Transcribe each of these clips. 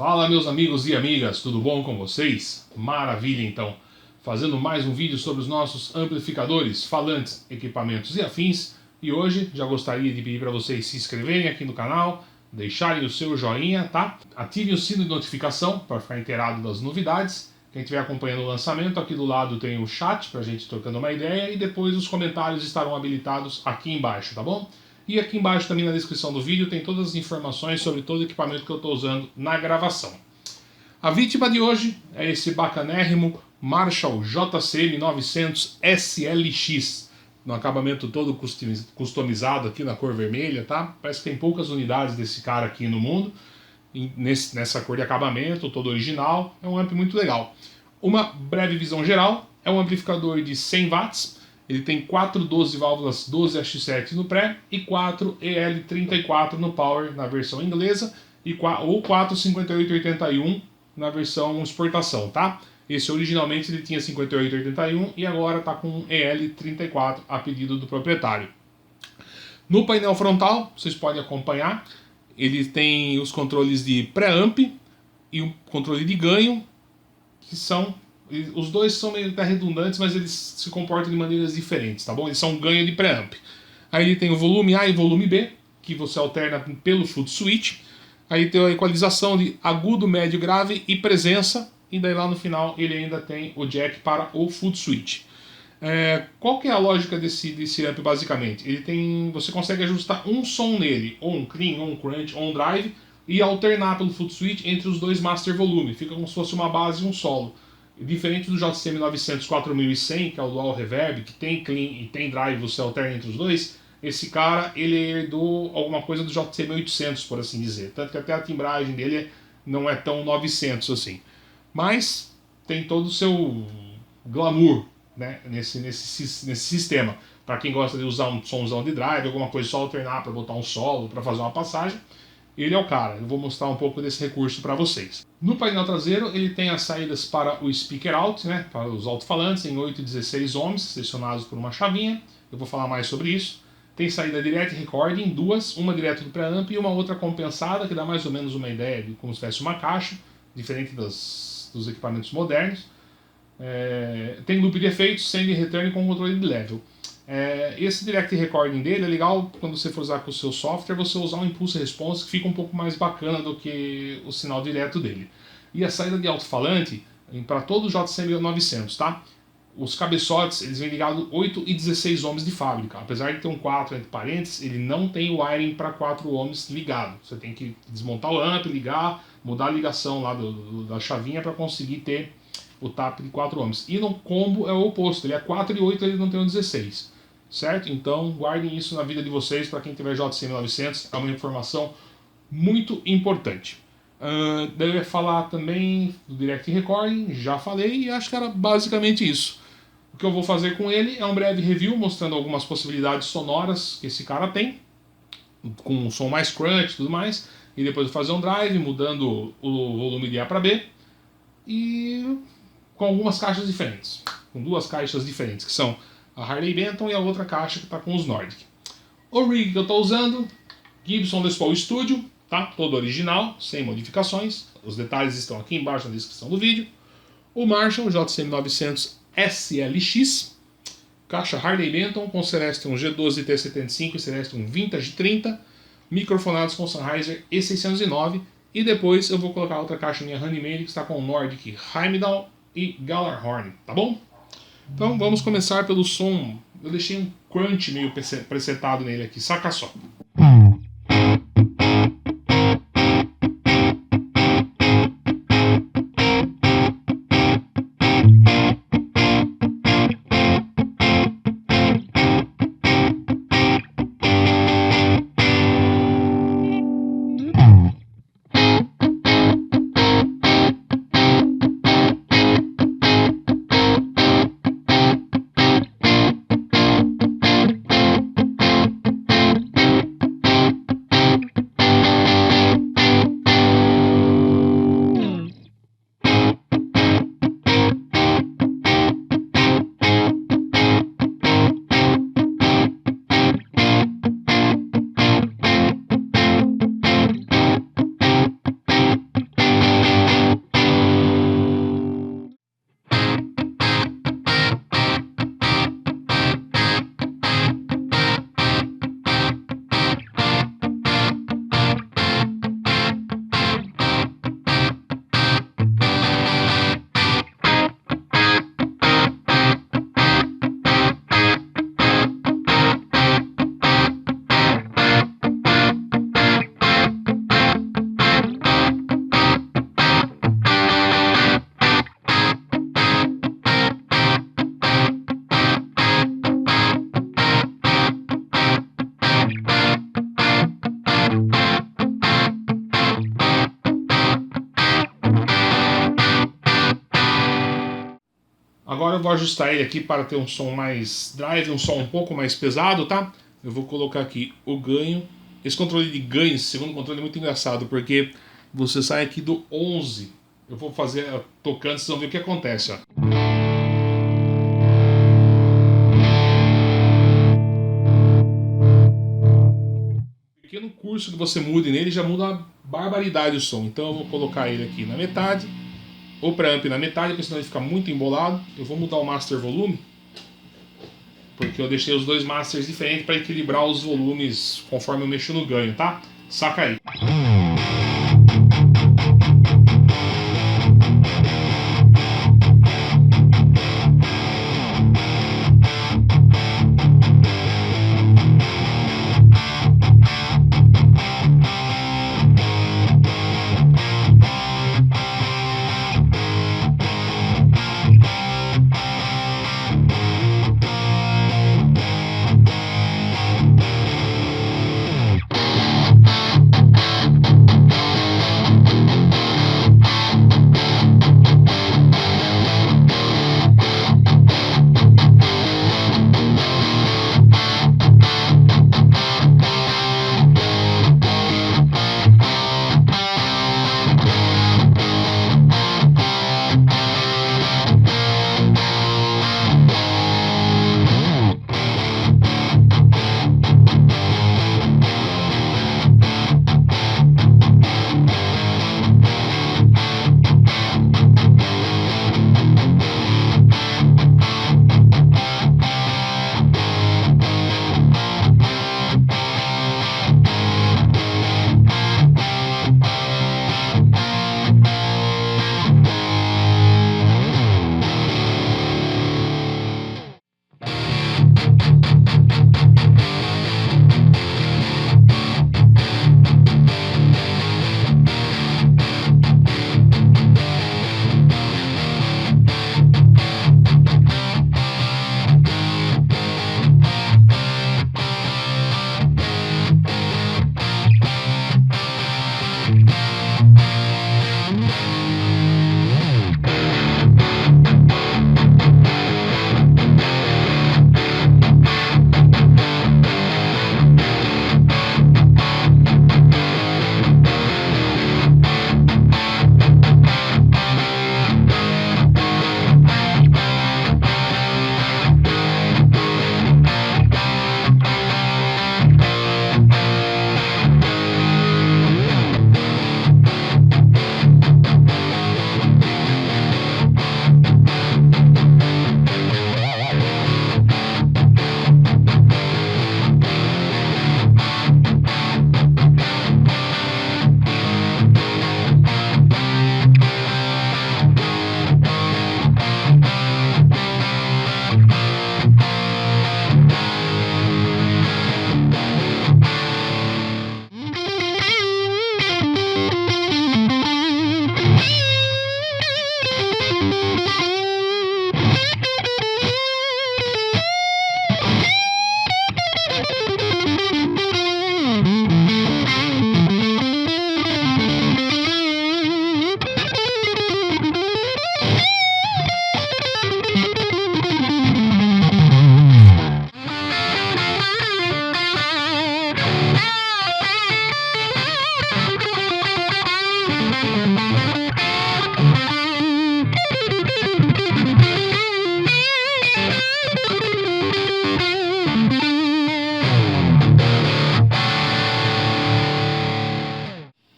Fala, meus amigos e amigas, tudo bom com vocês? Maravilha, então. Fazendo mais um vídeo sobre os nossos amplificadores, falantes, equipamentos e afins. E hoje já gostaria de pedir para vocês se inscreverem aqui no canal, deixarem o seu joinha, tá? Ativem o sino de notificação para ficar inteirado das novidades. Quem estiver acompanhando o lançamento, aqui do lado tem o chat para a gente trocando uma ideia e depois os comentários estarão habilitados aqui embaixo, tá bom? E aqui embaixo também na descrição do vídeo tem todas as informações sobre todo o equipamento que eu estou usando na gravação. A vítima de hoje é esse bacanérrimo Marshall JCM 900 SLX, no acabamento todo customizado aqui na cor vermelha, tá? Parece que tem poucas unidades desse cara aqui no mundo, nessa cor de acabamento, todo original, é um amp muito legal. Uma breve visão geral, é um amplificador de 100 watts, ele tem 4 12 válvulas 12AX7 no pré e 4 EL34 no power na versão inglesa ou 4 5881 na versão exportação, tá? Esse originalmente ele tinha 5881 e agora está com EL34 a pedido do proprietário. No painel frontal, vocês podem acompanhar, ele tem os controles de pré-amp e o controle de ganho, que são... Os dois são meio até redundantes, mas eles se comportam de maneiras diferentes, tá bom? Eles são ganho de preamp. Aí ele tem o volume A e volume B, que você alterna pelo foot switch. Aí tem a equalização de agudo, médio, grave e presença. E daí lá no final ele ainda tem o jack para o foot switch. Qual que é a lógica desse amp basicamente? Ele tem, você consegue ajustar um som nele, ou um clean, ou um crunch, ou um drive, e alternar pelo foot switch entre os dois master volume. Fica como se fosse uma base e um solo. Diferente do JCM 900 4100, que é o Dual Reverb, que tem clean e tem drive, você alterna entre os dois, esse cara, ele herdou alguma coisa do JCM 800, por assim dizer. Tanto que até a timbragem dele não é tão 900 assim. Mas tem todo o seu glamour, né, nesse sistema. Para quem gosta de usar um somzão de drive, alguma coisa só alternar para botar um solo, para fazer uma passagem, ele é o cara. Eu vou mostrar um pouco desse recurso para vocês. No painel traseiro ele tem as saídas para o speaker out, né, para os alto-falantes em 8 e 16 ohms, selecionados por uma chavinha. Eu vou falar mais sobre isso. Tem saída direct recording, duas, uma direto do preamp e uma outra compensada, que dá mais ou menos uma ideia de como se fosse uma caixa, diferente dos equipamentos modernos. Tem loop de efeitos, send e return com controle de level. Esse direct recording dele é legal quando você for usar com o seu software, você usar um impulso response que fica um pouco mais bacana do que o sinal direto dele. E a saída de alto-falante para todo o JCM 900, tá? Os cabeçotes, eles vêm ligados 8 e 16 ohms de fábrica. Apesar de ter um 4 entre parênteses, ele não tem o wiring para 4 ohms ligado. Você tem que desmontar o amp, ligar, mudar a ligação lá da chavinha para conseguir ter o tap de 4 ohms. E no combo é o oposto, ele é 4 e 8, ele não tem o 16. Certo? Então guardem isso na vida de vocês, para quem tiver JCM 900, é uma informação muito importante. Daí eu ia falar também do Direct Recording, já falei, e acho que era basicamente isso. O que eu vou fazer com ele é um breve review, mostrando algumas possibilidades sonoras que esse cara tem, com um som mais crunch e tudo mais, e depois eu fazer um drive, mudando o volume de A para B, e com algumas caixas diferentes, com duas caixas diferentes, que são a Harley Benton e a outra caixa que está com os Nordic. O rig que eu estou usando, Gibson Les Paul Studio, tá? Todo original, sem modificações. Os detalhes estão aqui embaixo na descrição do vídeo. O Marshall JCM 900 SLX, caixa Harley Benton com Celestion G12 T75 e Celestion Vintage 30, microfonados com Sennheiser E609, e depois eu vou colocar outra caixa minha Honeyman que está com Nordic Heimdall e Gjallarhorn, tá bom? Então vamos começar pelo som. Eu deixei um crunch meio presetado nele aqui, saca só. Agora eu vou ajustar ele aqui para ter um som mais drive, um som um pouco mais pesado, tá? Eu vou colocar aqui o ganho. Esse controle de ganho, esse segundo controle é muito engraçado, porque você sai aqui do 11. Eu vou fazer tocando, vocês vão ver o que acontece, ó. Pequeno curso que você mude nele já muda uma barbaridade o som. Então eu vou colocar ele aqui na metade, ou preamp na metade, porque senão ele fica muito embolado. Eu vou mudar o master volume, porque eu deixei os dois masters diferentes para equilibrar os volumes conforme eu mexo no ganho, tá? Saca aí.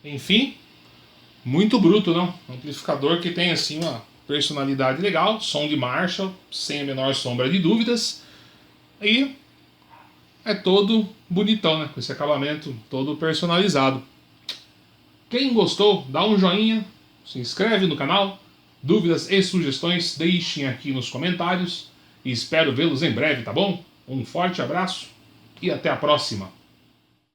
Enfim, muito bruto, não? Um amplificador que tem assim uma personalidade legal, som de Marshall, sem a menor sombra de dúvidas. E é todo bonitão, né? Com esse acabamento todo personalizado. Quem gostou, dá um joinha, se inscreve no canal. Dúvidas e sugestões, deixem aqui nos comentários. E espero vê-los em breve, tá bom? Um forte abraço e até a próxima.